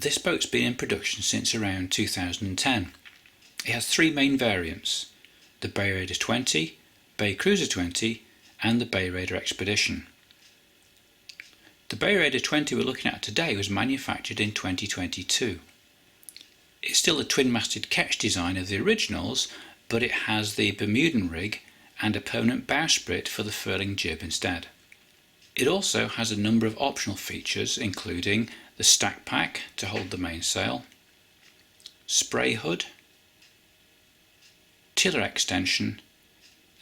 This boat's been in production since around 2010. It has three main variants: the Bayraider 20, Bay Cruiser 20 and the Bayraider Expedition. The Bayraider 20 we're looking at today was manufactured in 2022. It's still a twin-masted ketch design of the originals, but it has the Bermudan rig and a permanent bowsprit for the furling jib instead. It also has a number of optional features, including the stack pack to hold the mainsail, spray hood, tiller extension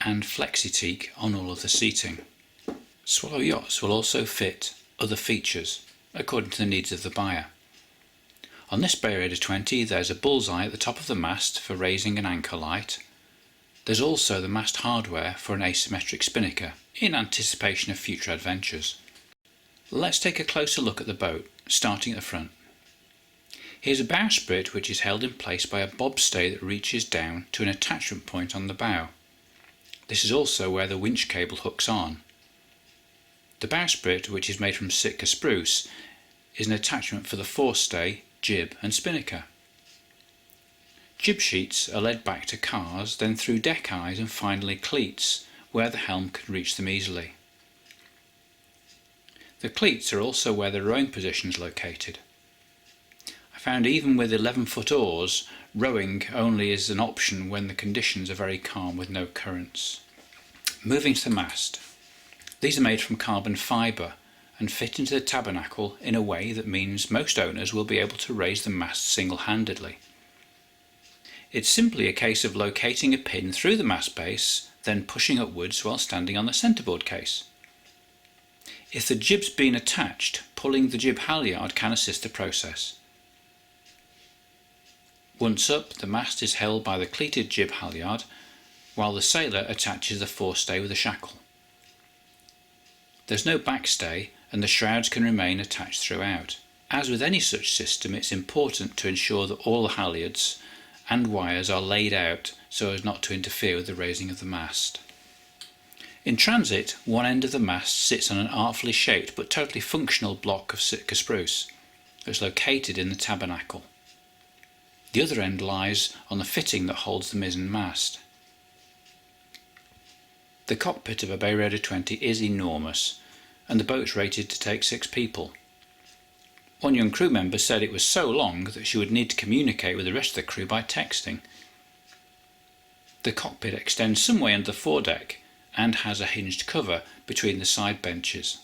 and flexi-teak on all of the seating. Swallow yachts will also fit other features according to the needs of the buyer. On this Bayraider 20 there's a bullseye at the top of the mast for raising an anchor light. There's also the mast hardware for an asymmetric spinnaker in anticipation of future adventures. Let's take a closer look at the boat, starting at the front. Here's a bowsprit which is held in place by a bobstay that reaches down to an attachment point on the bow. This is also where the winch cable hooks on. The bowsprit, which is made from Sitka spruce, is an attachment for the forestay, jib and spinnaker. Jib sheets are led back to cars, then through deck eyes and finally cleats, where the helm can reach them easily. The cleats are also where the rowing position is located. I found even with 11-foot oars, rowing only is an option when the conditions are very calm with no currents. Moving to the mast. These are made from carbon fibre and fit into the tabernacle in a way that means most owners will be able to raise the mast single-handedly. It's simply a case of locating a pin through the mast base, then pushing upwards while standing on the centreboard case. If the jib's been attached, pulling the jib halyard can assist the process. Once up, the mast is held by the cleated jib halyard, while the sailor attaches the forestay with a shackle. There's no backstay and the shrouds can remain attached throughout. As with any such system, it's important to ensure that all the halyards and wires are laid out so as not to interfere with the raising of the mast. In transit, one end of the mast sits on an artfully shaped but totally functional block of Sitka spruce that's located in the tabernacle. The other end lies on the fitting that holds the mizzen mast. The cockpit of a Bayraider 20 is enormous, and the boat's rated to take 6 people. One young crew member said it was so long that she would need to communicate with the rest of the crew by texting. The cockpit extends some way under the foredeck and has a hinged cover between the side benches.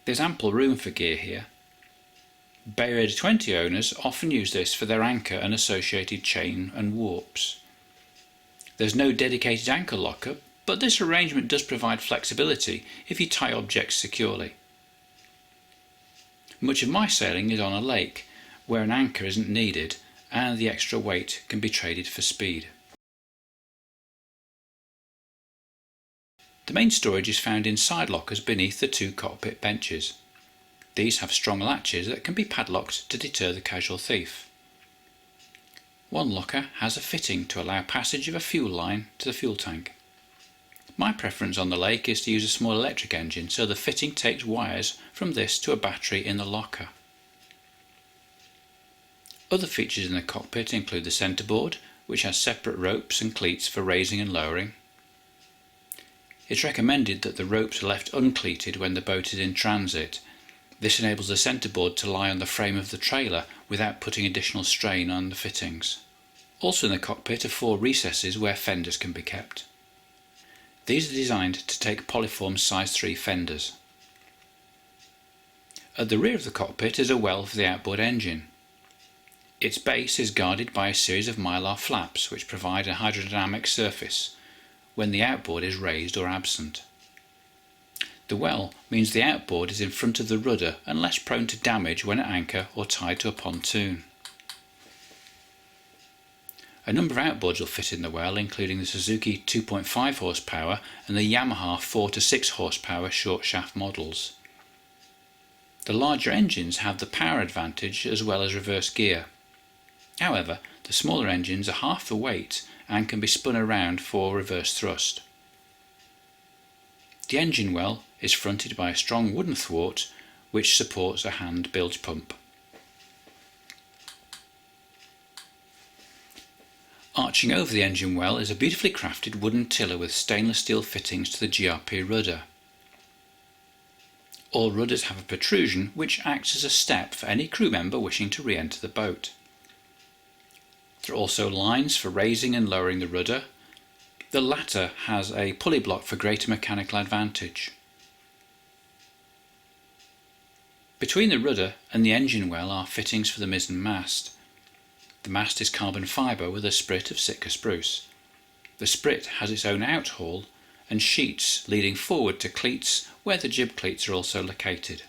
There's ample room for gear here. Bayraider 20 owners often use this for their anchor and associated chain and warps. There's no dedicated anchor locker, but this arrangement does provide flexibility if you tie objects securely. Much of my sailing is on a lake, where an anchor isn't needed and the extra weight can be traded for speed. The main storage is found in side lockers beneath the 2 cockpit benches. These have strong latches that can be padlocked to deter the casual thief. One locker has a fitting to allow passage of a fuel line to the fuel tank. My preference on the lake is to use a small electric engine, so the fitting takes wires from this to a battery in the locker. Other features in the cockpit include the centreboard, which has separate ropes and cleats for raising and lowering. It's recommended that the ropes are left uncleated when the boat is in transit. This enables the centreboard to lie on the frame of the trailer without putting additional strain on the fittings. Also in the cockpit are 4 recesses where fenders can be kept. These are designed to take polyform size 3 fenders. At the rear of the cockpit is a well for the outboard engine. Its base is guarded by a series of mylar flaps which provide a hydrodynamic surface when the outboard is raised or absent. The well means the outboard is in front of the rudder and less prone to damage when at anchor or tied to a pontoon. A number of outboards will fit in the well, including the Suzuki 2.5 horsepower and the Yamaha 4 to 6 horsepower short shaft models. The larger engines have the power advantage as well as reverse gear. However, the smaller engines are half the weight and can be spun around for reverse thrust. The engine well is fronted by a strong wooden thwart which supports a hand bilge pump. Arching over the engine well is a beautifully crafted wooden tiller with stainless steel fittings to the GRP rudder. All rudders have a protrusion which acts as a step for any crew member wishing to re-enter the boat. There are also lines for raising and lowering the rudder. The latter has a pulley block for greater mechanical advantage. Between the rudder and the engine well are fittings for the mizzen mast. The mast is carbon fibre with a sprit of Sitka spruce. The sprit has its own outhaul and sheets leading forward to cleats where the jib cleats are also located.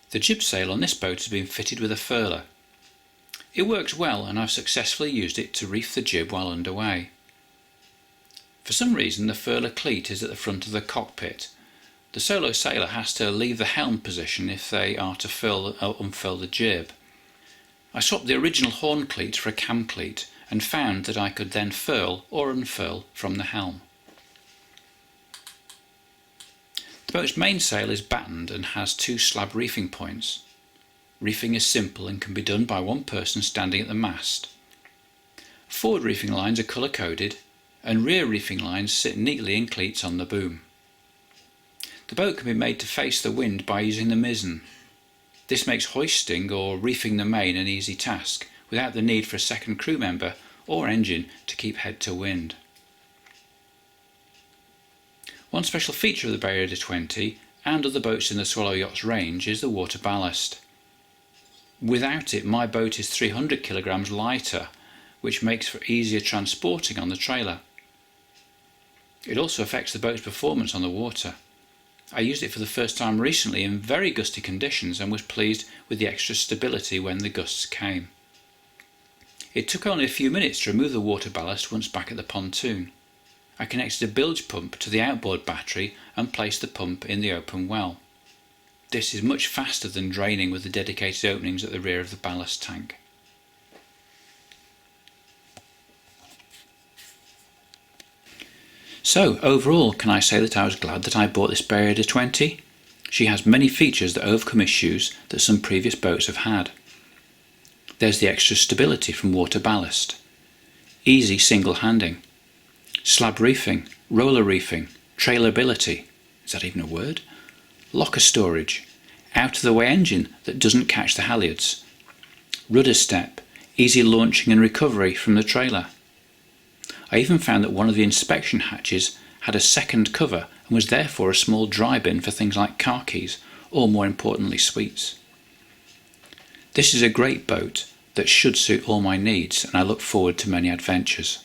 The jib sail on this boat has been fitted with a furler. It works well and I've successfully used it to reef the jib while underway. For some reason the furler cleat is at the front of the cockpit. The solo sailor has to leave the helm position if they are to furl or unfurl the jib. I swapped the original horn cleat for a cam cleat and found that I could then furl or unfurl from the helm. The boat's mainsail is battened and has 2 slab reefing points. Reefing is simple and can be done by one person standing at the mast. Forward reefing lines are colour coded and rear reefing lines sit neatly in cleats on the boom. The boat can be made to face the wind by using the mizzen. This makes hoisting or reefing the main an easy task without the need for a second crew member or engine to keep head to wind. One special feature of the Bayraider 20 and other boats in the Swallow Yachts range is the water ballast. Without it, my boat is 300 kilograms lighter, which makes for easier transporting on the trailer. It also affects the boat's performance on the water. I used it for the first time recently in very gusty conditions and was pleased with the extra stability when the gusts came. It took only a few minutes to remove the water ballast once back at the pontoon. I connected a bilge pump to the outboard battery and placed the pump in the open well. This is much faster than draining with the dedicated openings at the rear of the ballast tank. So overall, can I say that I was glad that I bought this Bayraider 20? She has many features that overcome issues that some previous boats have had. There's the extra stability from water ballast, easy single handing, slab reefing, roller reefing, trailability, is that even a word? Locker storage, out of the way engine that doesn't catch the halyards, rudder step, easy launching and recovery from the trailer. I even found that one of the inspection hatches had a second cover and was therefore a small dry bin for things like car keys or, more importantly, sweets. This is a great boat that should suit all my needs and I look forward to many adventures.